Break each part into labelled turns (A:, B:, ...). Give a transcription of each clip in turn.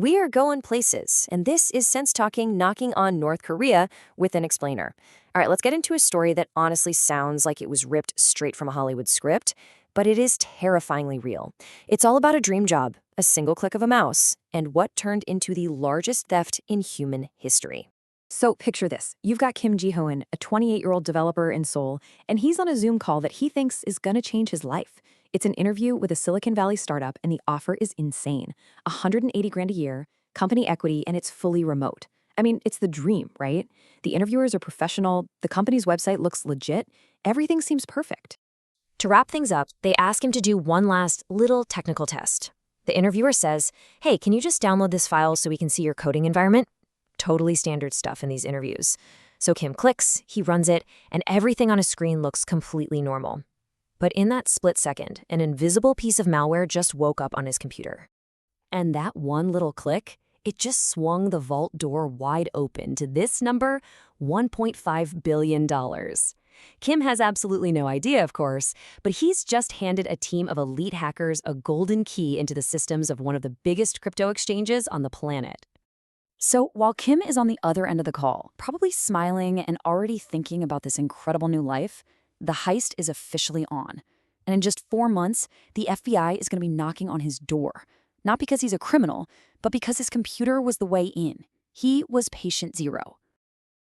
A: We are going places, and this is SenseTalking knocking on North Korea with an explainer. All right, let's get into a story that honestly sounds like it was ripped straight from a Hollywood script, but it is terrifyingly real. It's all about a dream job, a single click of a mouse, and what turned into the largest theft in human history.
B: So picture this. You've got Kim Ji-hoon, a 28-year-old developer in Seoul, and he's on a Zoom call that he thinks is going to change his life. It's an interview with a Silicon Valley startup, and the offer is insane. 180 grand a year, company equity, and it's fully remote. I mean, it's the dream, right? The interviewers are professional, the company's website looks legit, everything seems perfect.
A: To wrap things up, they ask him to do one last little technical test. The interviewer says, "Hey, can you just download this file so we can see your coding environment?" Totally standard stuff in these interviews. So Kim clicks, he runs it, and everything on his screen looks completely normal. But in that split second, an invisible piece of malware just woke up on his computer. And that one little click, it just swung the vault door wide open to this number, $1.5 billion. Kim has absolutely no idea, of course, but he's just handed a team of elite hackers a golden key into the systems of one of the biggest crypto exchanges on the planet.
B: So while Kim is on the other end of the call, probably smiling and already thinking about this incredible new life, the heist is officially on. And in just 4 months, the FBI is going to be knocking on his door. Not because he's a criminal, but because his computer was the way in. He was patient zero.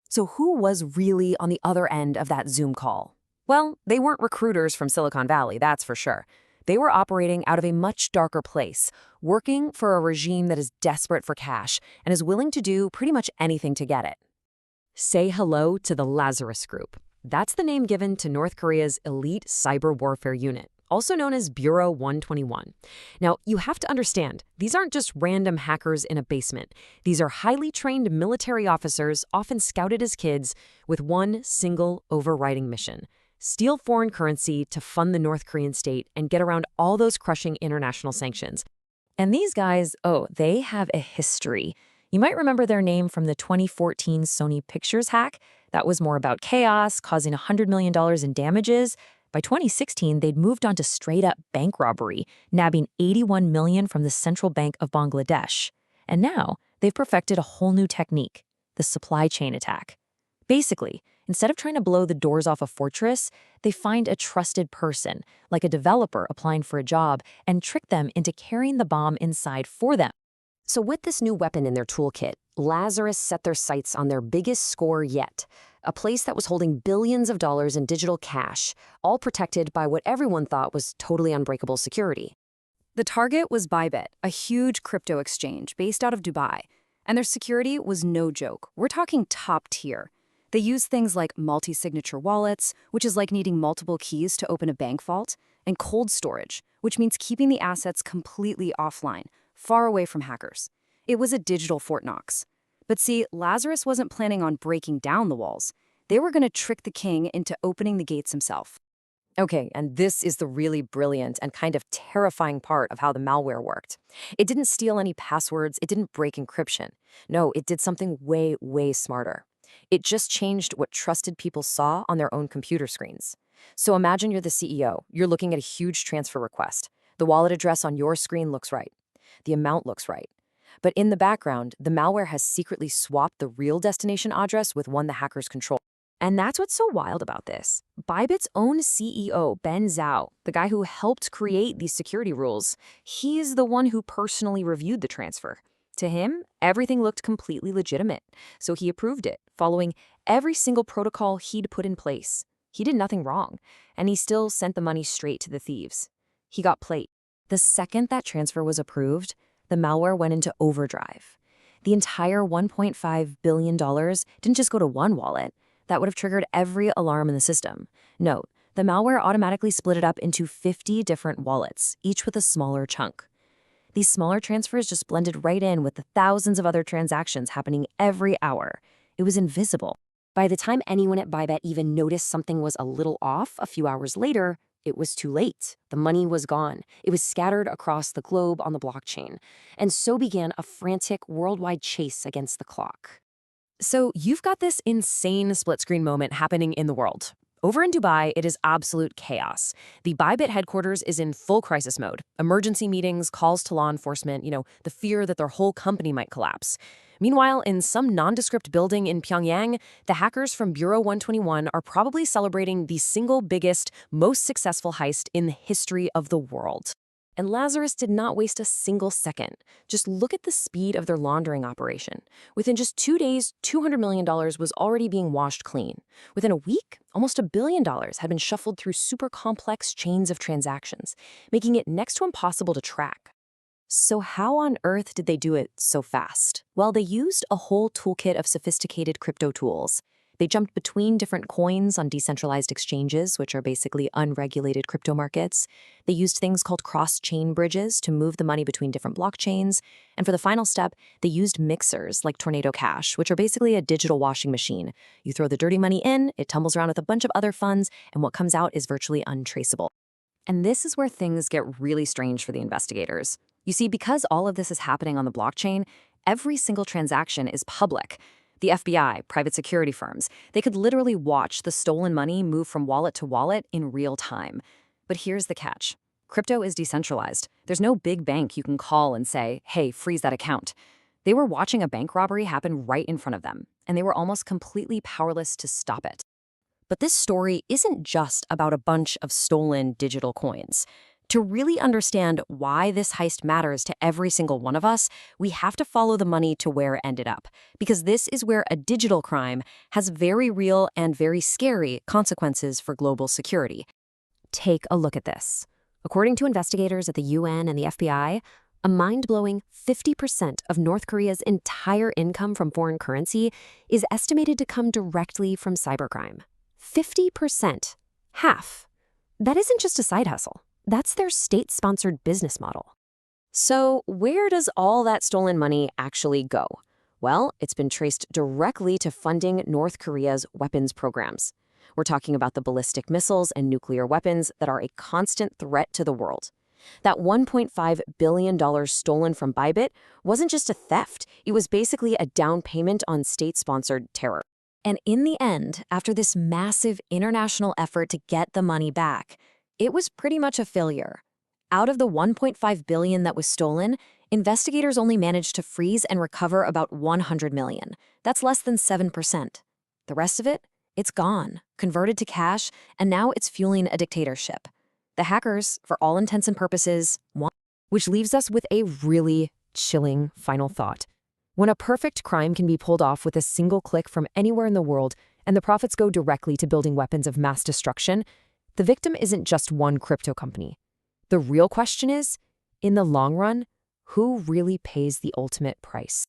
A: So who was really on the other end of that Zoom call? Well, they weren't recruiters from Silicon Valley, that's for sure. They were operating out of a much darker place, working for a regime that is desperate for cash and is willing to do pretty much anything to get it. Say hello to the Lazarus Group. That's the name given to North Korea's elite cyber warfare unit, also known as Bureau 121. Now, you have to understand, these aren't just random hackers in a basement. These are highly trained military officers, often scouted as kids, with one single overriding mission: steal foreign currency to fund the North Korean state and get around all those crushing international sanctions. And these guys, they have a history. You might remember their name from the 2014 Sony Pictures hack. That was more about chaos, causing $100 million in damages. By 2016, they'd moved on to straight-up bank robbery, nabbing $81 million from the Central Bank of Bangladesh. And now, they've perfected a whole new technique: the supply chain attack. Basically, instead of trying to blow the doors off a fortress, they find a trusted person, like a developer applying for a job, and trick them into carrying the bomb inside for them. So with this new weapon in their toolkit, Lazarus set their sights on their biggest score yet, a place that was holding billions of dollars in digital cash, all protected by what everyone thought was totally unbreakable security.
B: The target was Bybit, a huge crypto exchange based out of Dubai. And their security was no joke. We're talking top tier. They use things like multi-signature wallets, which is like needing multiple keys to open a bank vault, and cold storage, which means keeping the assets completely offline, far away from hackers. It was a digital Fort Knox. But see, Lazarus wasn't planning on breaking down the walls. They were going to trick the king into opening the gates himself.
A: Okay, and this is the really brilliant and kind of terrifying part of how the malware worked. It didn't steal any passwords, it didn't break encryption. No, it did something way, way smarter. It just changed what trusted people saw on their own computer screens. So imagine you're the CEO, you're looking at a huge transfer request. The wallet address on your screen looks right. The amount looks right. But in the background, the malware has secretly swapped the real destination address with one the hackers control. And that's what's so wild about this. Bybit's own CEO, Ben Zhao, the guy who helped create these security rules, he's the one who personally reviewed the transfer. To him, everything looked completely legitimate, so he approved it, following every single protocol he'd put in place. He did nothing wrong, and he still sent the money straight to the thieves. He got played. The second that transfer was approved, the malware went into overdrive. The entire $1.5 billion didn't just go to one wallet. That would have triggered every alarm in the system. Note, the malware automatically split it up into 50 different wallets, each with a smaller chunk. These smaller transfers just blended right in with the thousands of other transactions happening every hour. It was invisible. By the time anyone at Bybit even noticed something was a little off a few hours later, it was too late. The money was gone. It was scattered across the globe on the blockchain. And so began a frantic worldwide chase against the clock. So you've got this insane split-screen moment happening in the world. Over in Dubai, it is absolute chaos. The Bybit headquarters is in full crisis mode. Emergency meetings, calls to law enforcement, the fear that their whole company might collapse. Meanwhile, in some nondescript building in Pyongyang, the hackers from Bureau 121 are probably celebrating the single biggest, most successful heist in the history of the world. And Lazarus did not waste a single second. Just look at the speed of their laundering operation. Within just 2 days, $200 million was already being washed clean. Within a week, almost $1 billion had been shuffled through super complex chains of transactions, making it next to impossible to track. So how on earth did they do it so fast? Well, they used a whole toolkit of sophisticated crypto tools. They jumped between different coins on decentralized exchanges, which are basically unregulated crypto markets. They used things called cross-chain bridges to move the money between different blockchains. And for the final step, they used mixers like Tornado Cash, which are basically a digital washing machine. You throw the dirty money in, it tumbles around with a bunch of other funds, and what comes out is virtually untraceable. And this is where things get really strange for the investigators. You see, because all of this is happening on the blockchain, every single transaction is public. The FBI, private security firms, they could literally watch the stolen money move from wallet to wallet in real time. But here's the catch. Crypto is decentralized. There's no big bank you can call and say, hey, freeze that account. They were watching a bank robbery happen right in front of them, and they were almost completely powerless to stop it. But this story isn't just about a bunch of stolen digital coins. To really understand why this heist matters to every single one of us, we have to follow the money to where it ended up, because this is where a digital crime has very real and very scary consequences for global security. Take a look at this. According to investigators at the UN and the FBI, a mind-blowing 50% of North Korea's entire income from foreign currency is estimated to come directly from cybercrime. 50%. Half. That isn't just a side hustle. That's their state-sponsored business model. So where does all that stolen money actually go? Well, it's been traced directly to funding North Korea's weapons programs. We're talking about the ballistic missiles and nuclear weapons that are a constant threat to the world. That $1.5 billion stolen from Bybit wasn't just a theft. It was basically a down payment on state-sponsored terror. And in the end, after this massive international effort to get the money back, it was pretty much a failure. Out of the $1.5 billion that was stolen, investigators only managed to freeze and recover about $100 million. That's less than 7%. The rest of it? It's gone, converted to cash, and now it's fueling a dictatorship. The hackers, for all intents and purposes, won. Which leaves us with a really chilling final thought. When a perfect crime can be pulled off with a single click from anywhere in the world, and the profits go directly to building weapons of mass destruction, the victim isn't just one crypto company. The real question is, in the long run, who really pays the ultimate price?